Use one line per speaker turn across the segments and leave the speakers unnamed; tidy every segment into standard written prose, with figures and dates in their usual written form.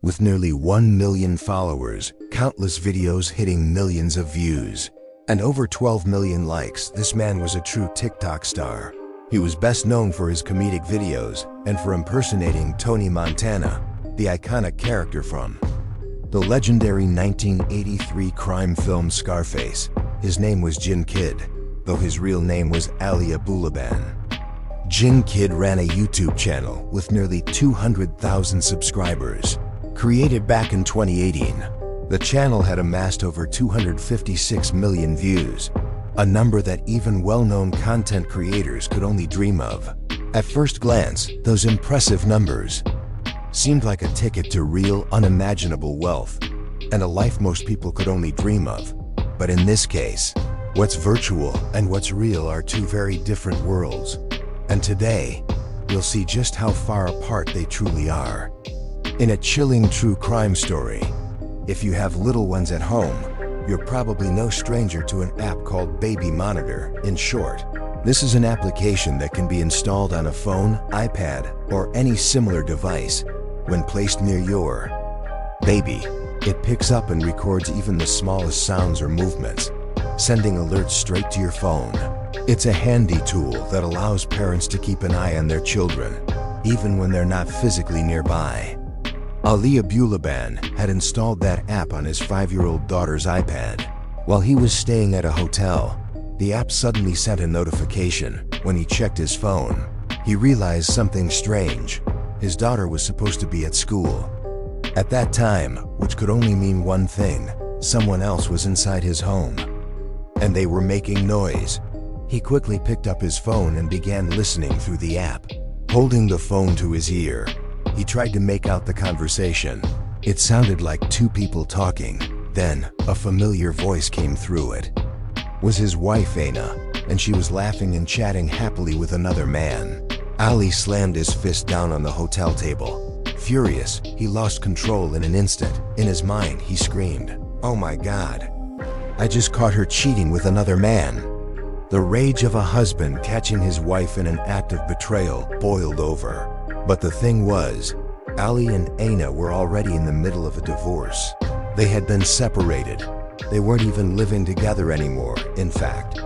With nearly 1 million followers, countless videos hitting millions of views, and over 12 million likes, this man was a true TikTok star. He was best known for his comedic videos and for impersonating Tony Montana, the iconic character from the legendary 1983 crime film Scarface. His name was Jin Kid, though his real name was Ali Abulaban. Jin Kid ran a YouTube channel with nearly 200,000 subscribers. Created back in 2018, the channel had amassed over 256 million views, a number that even well-known content creators could only dream of. At first glance, those impressive numbers seemed like a ticket to real, unimaginable wealth, and a life most people could only dream of. But in this case, what's virtual and what's real are two very different worlds. And today, you'll see just how far apart they truly are. In a chilling true crime story, if you have little ones at home, you're probably no stranger to an app called Baby Monitor, in short. This is an application that can be installed on a phone, iPad, or any similar device. When placed near your baby, it picks up and records even the smallest sounds or movements, sending alerts straight to your phone. It's a handy tool that allows parents to keep an eye on their children, even when they're not physically nearby. Ali Abulaban had installed that app on his 5-year-old daughter's iPad. While he was staying at a hotel, the app suddenly sent a notification. When he checked his phone, he realized something strange. His daughter was supposed to be at school. At that time, which could only mean one thing, someone else was inside his home, and they were making noise. He quickly picked up his phone and began listening through the app. Holding the phone to his ear, he tried to make out the conversation. It sounded like two people talking. Then, a familiar voice came through it. It was his wife, Aina, and she was laughing and chatting happily with another man. Ali slammed his fist down on the hotel table. Furious, he lost control in an instant. In his mind, he screamed, "Oh my God, I just caught her cheating with another man." The rage of a husband catching his wife in an act of betrayal boiled over. But the thing was, Ali and Aina were already in the middle of a divorce. They had been separated. They weren't even living together anymore, in fact.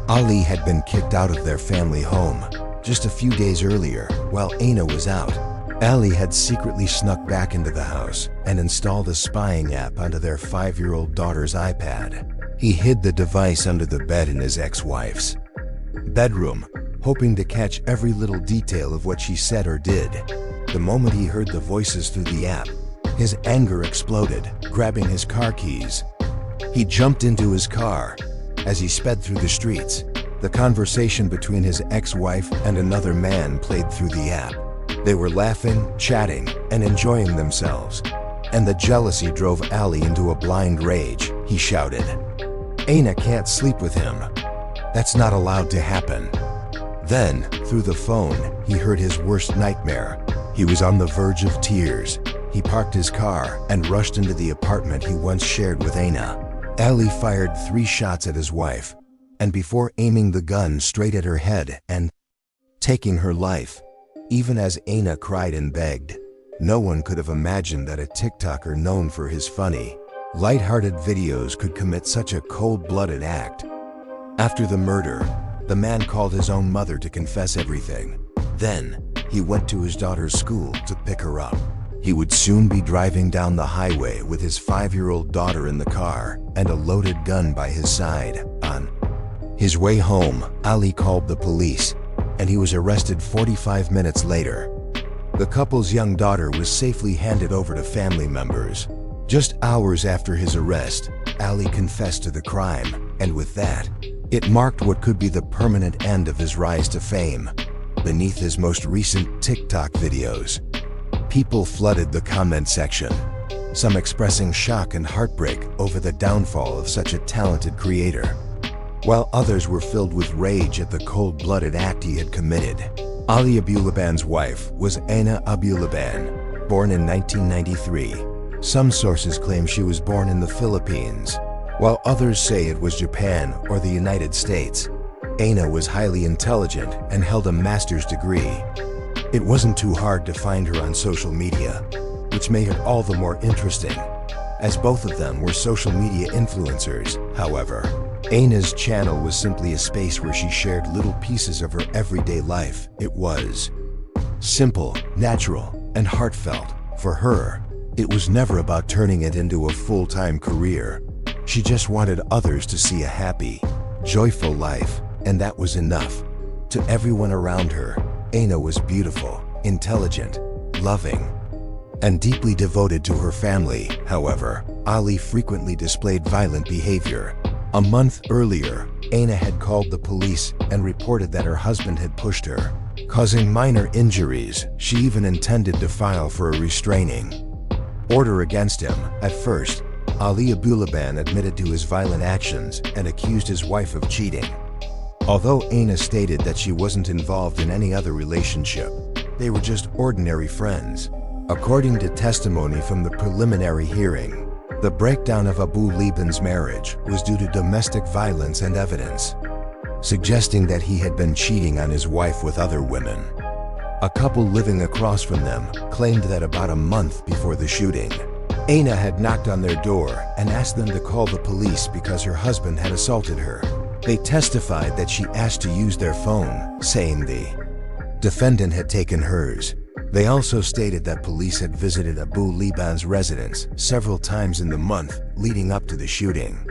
Ali had been kicked out of their family home just a few days earlier while Aina was out. Ali had secretly snuck back into the house and installed a spying app onto their 5-year-old daughter's iPad. He hid the device under the bed in his ex-wife's bedroom, hoping to catch every little detail of what she said or did. The moment he heard the voices through the app, his anger exploded. Grabbing his car keys, he jumped into his car. As he sped through the streets, the conversation between his ex-wife and another man played through the app. They were laughing, chatting, and enjoying themselves, and the jealousy drove Ali into a blind rage. He shouted, "Aina can't sleep with him. That's not allowed to happen." Then, through the phone, he heard his worst nightmare. He was on the verge of tears. He parked his car and rushed into the apartment he once shared with Aina. Ali fired 3 shots at his wife, and before aiming the gun straight at her head and taking her life, even as Aina cried and begged. No one could have imagined that a TikToker known for his funny, light-hearted videos could commit such a cold-blooded act. After the murder, the man called his own mother to confess everything. Then, he went to his daughter's school to pick her up. He would soon be driving down the highway with his 5-year-old daughter in the car and a loaded gun by his side. On his way home, Ali called the police, and he was arrested 45 minutes later. The couple's young daughter was safely handed over to family members. Just hours after his arrest, Ali confessed to the crime, and with that, it marked what could be the permanent end of his rise to fame. Beneath his most recent TikTok videos, people flooded the comment section, some expressing shock and heartbreak over the downfall of such a talented creator, while others were filled with rage at the cold-blooded act he had committed. Ali Abulaban's wife was Aina Abulaban, born in 1993. Some sources claim she was born in the Philippines, while others say it was Japan or the United States. Aina was highly intelligent and held a master's degree. It wasn't too hard to find her on social media. which made it all the more interesting. As both of them were social media influencers, however, Aina's channel was simply a space where she shared little pieces of her everyday life. It was simple, natural, and heartfelt. For her, it was never about turning it into a full-time career. She just wanted others to see a happy, joyful life, and that was enough. To everyone around her, Aina was beautiful, intelligent, loving, and deeply devoted to her family. However, Ali frequently displayed violent behavior. A month earlier, Aina had called the police and reported that her husband had pushed her, causing minor injuries. She even intended to file for a restraining order against him. At first, Ali Abulaban admitted to his violent actions and accused his wife of cheating. Although Aina stated that she wasn't involved in any other relationship, they were just ordinary friends. According to testimony from the preliminary hearing, the breakdown of Abu Liban's marriage was due to domestic violence and evidence suggesting that he had been cheating on his wife with other women. A couple living across from them claimed that about a month before the shooting, Aina had knocked on their door and asked them to call the police because her husband had assaulted her. They testified that she asked to use their phone, saying the defendant had taken hers. They also stated that police had visited Abu Liban's residence several times in the month leading up to the shooting.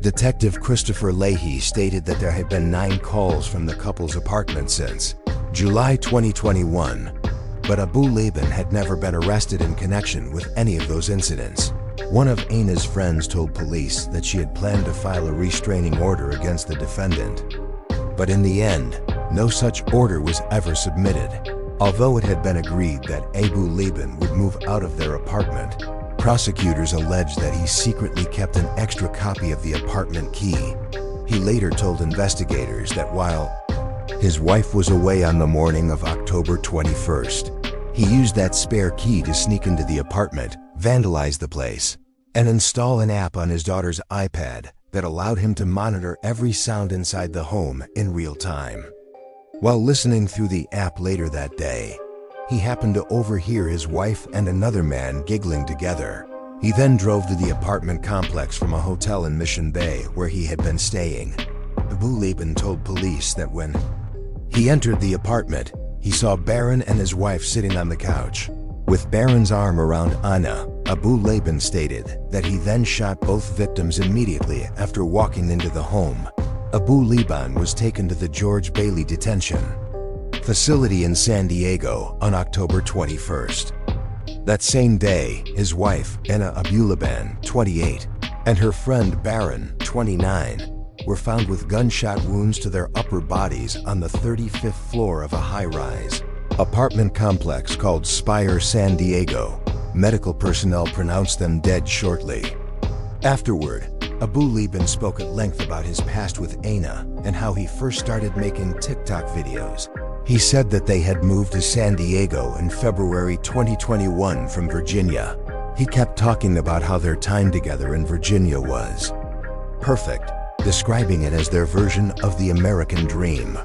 Detective Christopher Leahy stated that there had been 9 calls from the couple's apartment since July 2021, but Abu Liban had never been arrested in connection with any of those incidents. One of Aina's friends told police that she had planned to file a restraining order against the defendant, but in the end, no such order was ever submitted. Although it had been agreed that Abu Liban would move out of their apartment, prosecutors alleged that he secretly kept an extra copy of the apartment key. He later told investigators that while his wife was away on the morning of October 21st, he used that spare key to sneak into the apartment, vandalize the place, and install an app on his daughter's iPad that allowed him to monitor every sound inside the home in real time. While listening through the app later that day, he happened to overhear his wife and another man giggling together. He then drove to the apartment complex from a hotel in Mission Bay where he had been staying. Abu Liban told police that when he entered the apartment, he saw Baron and his wife sitting on the couch. With Baron's arm around Anna, Abu Liban stated that he then shot both victims immediately after walking into the home. Abu Liban was taken to the George Bailey detention facility in San Diego on October 21st. That same day, his wife, Aina Abulaban, 28, and her friend Baron, 29, were found with gunshot wounds to their upper bodies on the 35th floor of a high-rise apartment complex called Spire San Diego. Medical personnel pronounced them dead shortly. Afterward, Abu Liban spoke at length about his past with Aina and how he first started making TikTok videos. He said that they had moved to San Diego in February 2021 from Virginia. He kept talking about how their time together in Virginia was perfect, describing it as their version of the American dream.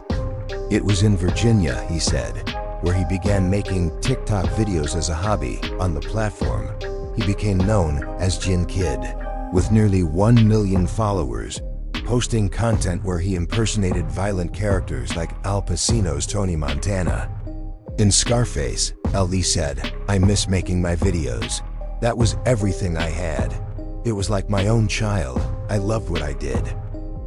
It was in Virginia, he said, where he began making TikTok videos as a hobby. On the platform, he became known as Jin Kid, with nearly 1 million followers, posting content where he impersonated violent characters like Al Pacino's Tony Montana. In Scarface, Ali said, "I miss making my videos. That was everything I had. It was like my own child. I loved what I did."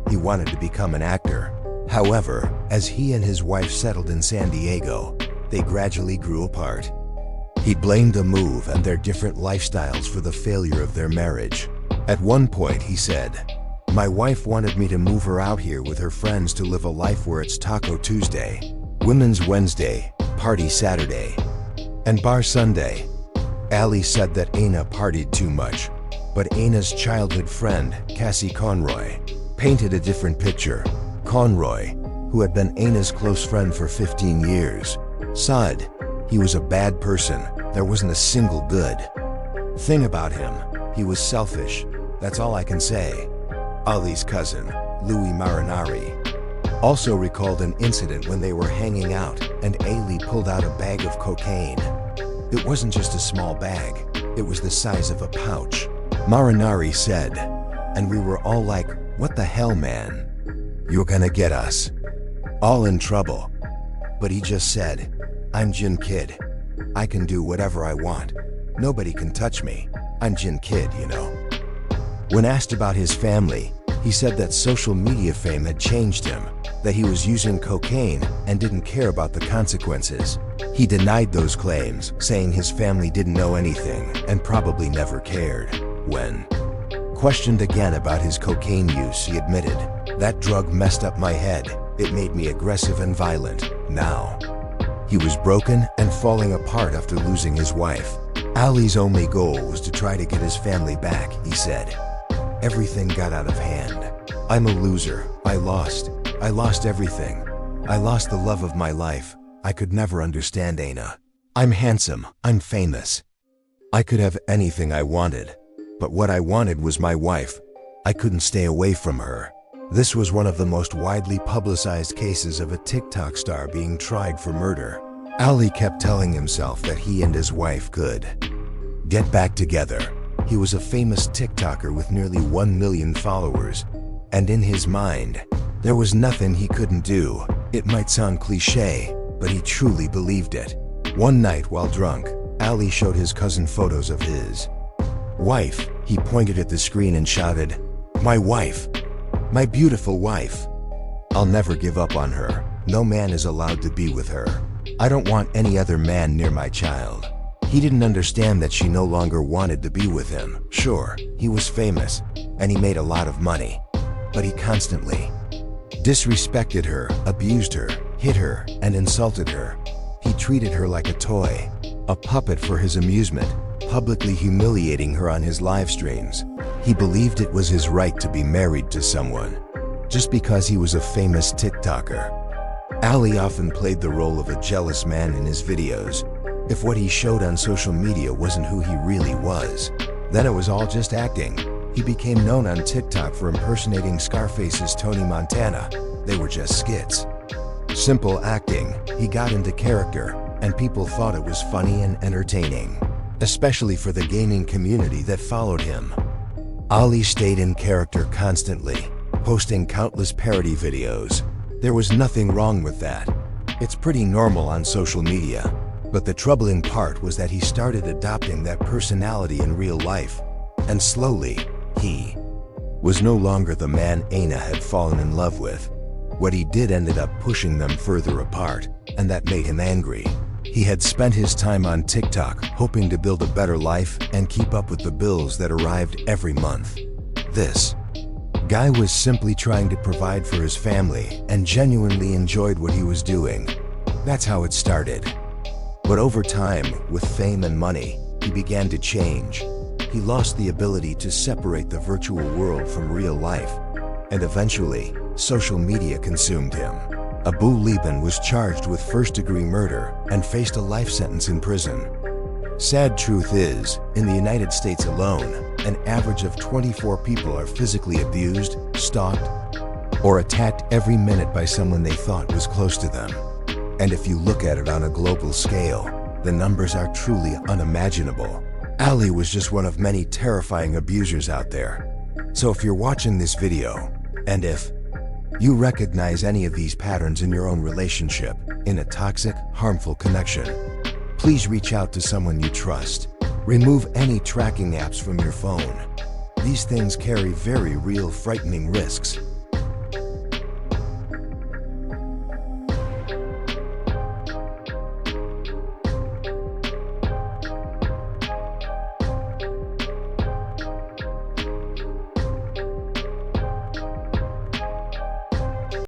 He wanted to become an actor. However, as he and his wife settled in San Diego, they gradually grew apart. He blamed the move and their different lifestyles for the failure of their marriage. At one point, he said, "My wife wanted me to move her out here with her friends to live a life where it's Taco Tuesday, Women's Wednesday, Party Saturday, and Bar Sunday." Ali said that Aina partied too much, but Aina's childhood friend, Cassie Conroy, painted a different picture. Conroy, who had been Aina's close friend for 15 years, said he was a bad person. There wasn't a single good thing about him. He was selfish. That's all I can say. Ali's cousin, Louis Marinari, also recalled an incident when they were hanging out and Ali pulled out a bag of cocaine. It wasn't just a small bag. It was the size of a pouch. Marinari said, and we were all like, "What the hell, man? You're gonna get us all in trouble." But he just said, "I'm Jin Kid. I can do whatever I want. Nobody can touch me. I'm Jin Kid, you know." When asked about his family, he said that social media fame had changed him, that he was using cocaine and didn't care about the consequences. He denied those claims, saying his family didn't know anything and probably never cared. When questioned again about his cocaine use, he admitted, "That drug messed up my head. It made me aggressive and violent. Now." He was broken and falling apart after losing his wife. Ali's only goal was to try to get his family back, he said. "Everything got out of hand. I'm a loser. I lost everything. I lost the love of my life. I could never understand Aina. I'm handsome. I'm famous. I could have anything I wanted. But what I wanted was my wife. I couldn't stay away from her." This was one of the most widely publicized cases of a TikTok star being tried for murder. Ali kept telling himself that he and his wife could get back together. He was a famous TikToker with nearly 1 million followers, and in his mind, there was nothing he couldn't do. It might sound cliché, but he truly believed it. One night while drunk, Ali showed his cousin photos of his wife. He pointed at the screen and shouted, "My wife! My beautiful wife! I'll never give up on her. No man is allowed to be with her. I don't want any other man near my child." He didn't understand that she no longer wanted to be with him. Sure, he was famous, and he made a lot of money, but he constantly disrespected her, abused her, hit her, and insulted her. He treated her like a toy, a puppet for his amusement, publicly humiliating her on his live streams. He believed it was his right to be married to someone, just because he was a famous TikToker. Ali often played the role of a jealous man in his videos. If what he showed on social media wasn't who he really was, then it was all just acting. He became known on TikTok for impersonating Scarface's Tony Montana. They were just skits. Simple acting. He got into character, and people thought it was funny and entertaining, especially for the gaming community that followed him. Ali stayed in character constantly, posting countless parody videos. There was nothing wrong with that. It's pretty normal on social media. But the troubling part was that he started adopting that personality in real life. And slowly, he was no longer the man Aina had fallen in love with. What he did ended up pushing them further apart, and that made him angry. He had spent his time on TikTok hoping to build a better life and keep up with the bills that arrived every month. This guy was simply trying to provide for his family and genuinely enjoyed what he was doing. That's how it started. But over time, with fame and money, he began to change. He lost the ability to separate the virtual world from real life, and eventually, social media consumed him. Abu Liban was charged with first-degree murder and faced a life sentence in prison. Sad truth is, in the United States alone, an average of 24 people are physically abused, stalked, or attacked every minute by someone they thought was close to them. And if you look at it on a global scale, the numbers are truly unimaginable. Ali was just one of many terrifying abusers out there. So if you're watching this video, and if you recognize any of these patterns in your own relationship, in a toxic, harmful connection, please reach out to someone you trust. Remove any tracking apps from your phone. These things carry very real, frightening risks.